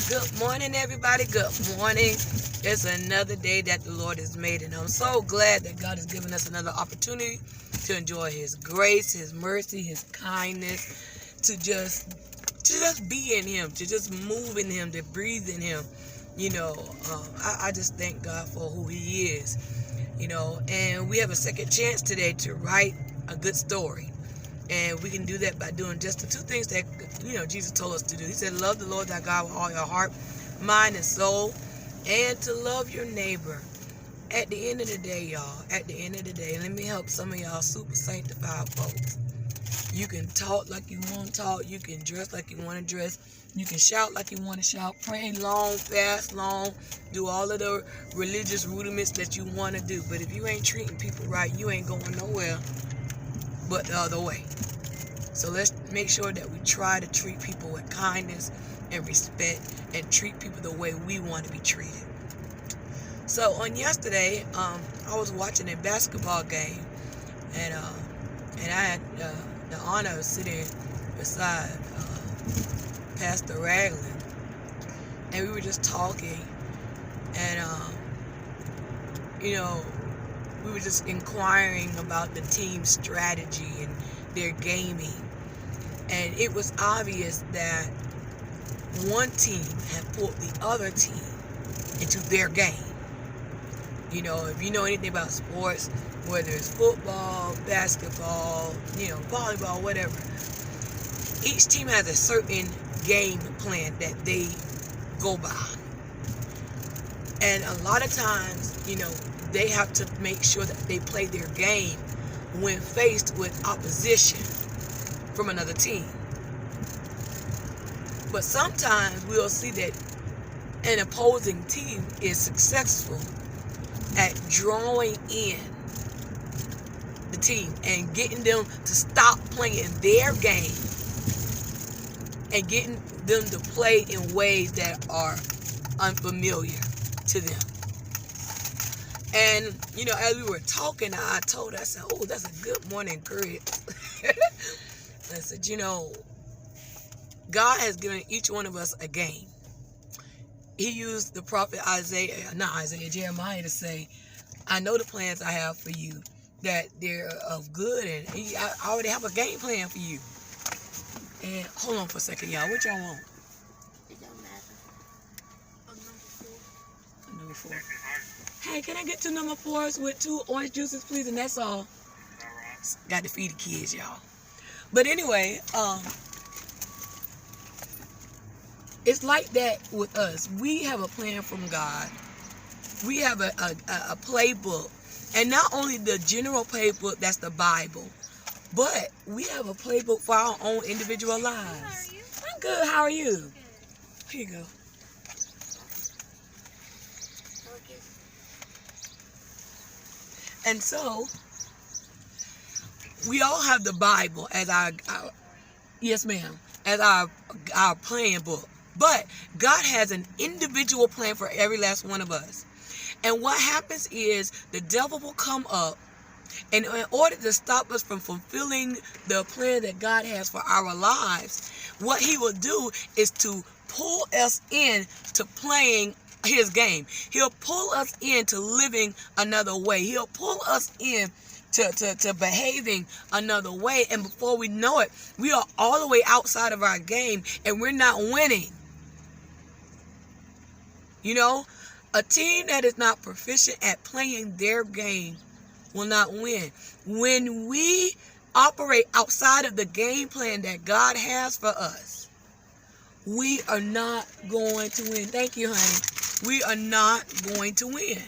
Good morning, everybody. Good morning. It's another day that the Lord has made, and I'm so glad that God has given us another opportunity to enjoy His grace, His mercy, His kindness, to just be in Him, to just move in Him, to breathe in Him. I just thank God for who He is. And we have a second chance today to write a good story. And we can do that by doing just the two things that, Jesus told us to do. He said, love the Lord thy God with all your heart, mind, and soul, and to love your neighbor. At the end of the day, y'all, let me help some of y'all super sanctified folks. You can talk like you want to talk. You can dress like you want to dress. You can shout like you want to shout. Pray long, fast, long. Do all of the religious rudiments that you want to do. But if you ain't treating people right, you ain't going nowhere but the other way. So let's make sure that we try to treat people with kindness and respect and treat people the way we want to be treated. So on yesterday, I was watching a basketball game, and I had the honor of sitting beside Pastor Ragland, and we were just talking, and we were just inquiring about the team's strategy and their gaming. And it was obvious that one team had pulled the other team into their game. If you know anything about sports, whether it's football, basketball, volleyball, whatever, each team has a certain game plan that they go by. And a lot of times, they have to make sure that they play their game when faced with opposition from another team. But sometimes we'll see that an opposing team is successful at drawing in the team and getting them to stop playing their game and getting them to play in ways that are unfamiliar to them. And, as we were talking, I told her, I said, oh, that's a good morning, Chris. I said, God has given each one of us a game. He used the prophet Jeremiah to say, I know the plans I have for you, that they're of good, and I already have a game plan for you. And hold on for a second, y'all. What y'all want? It don't matter. Number 4. Hey, can I get 2 number 4s with 2 orange juices, please? And that's all. Got to feed the kids, y'all. But anyway, it's like that with us. We have a plan from God. We have a playbook. And not only the general playbook, that's the Bible, but we have a playbook for our own individual lives. I'm good. How are you? Good. Here you go. And so, we all have the Bible as our yes, ma'am, as our plan book. But God has an individual plan for every last one of us. And what happens is the devil will come up, and in order to stop us from fulfilling the plan that God has for our lives, what he will do is to pull us in to playing his game. He'll pull us into living another way. He'll pull us in to behaving another way. And before we know it, we are all the way outside of our game, and we're not winning. A team that is not proficient at playing their game will not win. When we operate outside of the game plan that God has for us, we are not going to win. Thank you, honey. We are not going to win.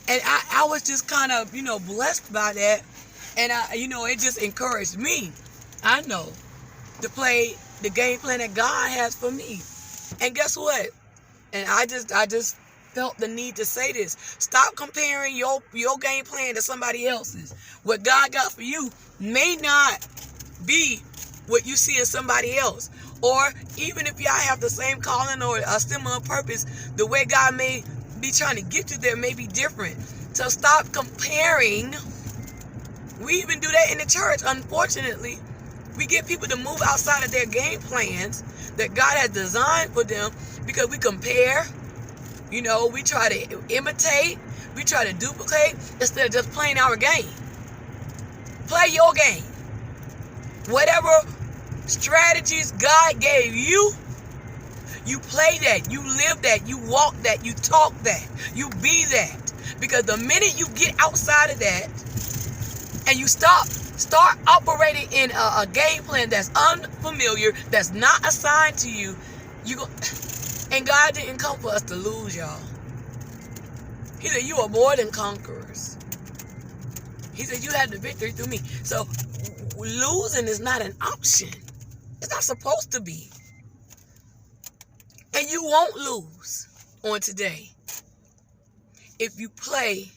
And I was just kind of, blessed by that. And, it just encouraged me, I know, to play the game plan that God has for me. And guess what? And I just felt the need to say this. Stop comparing your game plan to somebody else's. What God got for you may not be what you see in somebody else. Or even if y'all have the same calling or a similar purpose, the way God may be trying to get you there may be different. So stop comparing. We even do that in the church, unfortunately. We get people to move outside of their game plans that God has designed for them because we compare, we try to imitate, we try to duplicate instead of just playing our game. Play your game. Whatever strategies God gave you, you play that, you live that, you walk that, you talk that, you be that. Because the minute you get outside of that and you start operating in a game plan that's unfamiliar, that's not assigned to you, and God didn't come for us to lose, y'all. He said, you are more than conquerors. He said, you have the victory through me. So losing is not an option. It's not supposed to be. And you won't lose on today if you play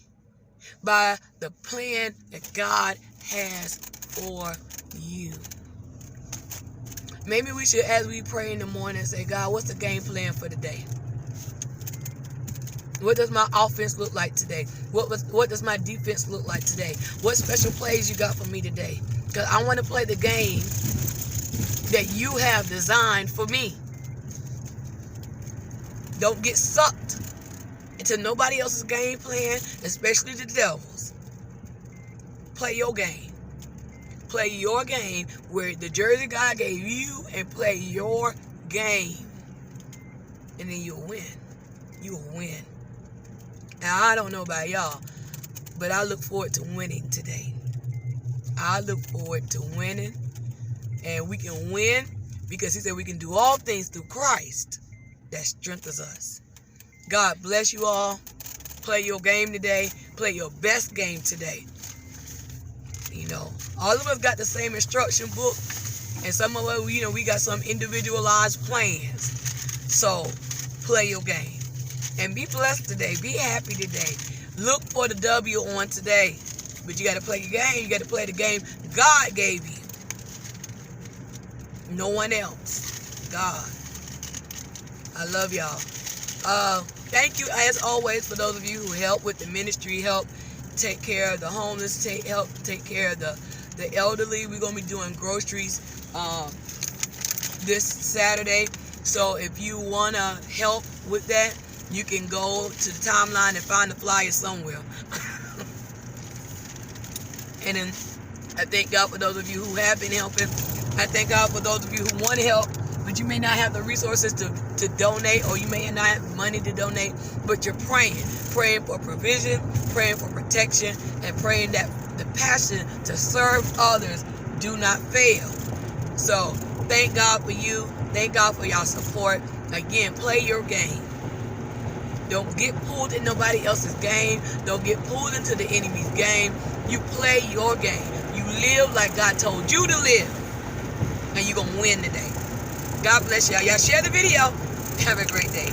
by the plan that God has for you. Maybe we should, as we pray in the morning, say, God, what's the game plan for today? What does my offense look like today? What does my defense look like today? What special plays you got for me today? Because I want to play the game that you have designed for me. Don't get sucked into nobody else's game plan, especially the devil's. Play your game. Play your game where the jersey God gave you, and play your game. And then you'll win. You'll win. Now, I don't know about y'all, but I look forward to winning today. I look forward to winning. And we can win because he said we can do all things through Christ that strengthens us. God bless you all. Play your game today. Play your best game today. All of us got the same instruction book. And some of us, we got some individualized plans. So, play your game. And be blessed today. Be happy today. Look for the W on today. But you got to play your game. You got to play the game God gave you. No one else. God. I love y'all. Thank you, as always, for those of you who help with the ministry, help take care of the homeless, help take care of the elderly. We're going to be doing groceries this Saturday. So if you want to help with that, you can go to the timeline and find the flyer somewhere. And then I thank God for those of you who have been helping. I thank God for those of you who want to help, but you may not have the resources to donate, or you may not have money to donate, but you're praying for provision, praying for protection, and praying that the passion to serve others do not fail. So thank God for you. Thank God for y'all support. Again, play your game. Don't get pulled in nobody else's game. Don't get pulled into the enemy's game. You play your game. You live like God told you to live. And you're going to win today. God bless y'all. Y'all share the video. Have a great day.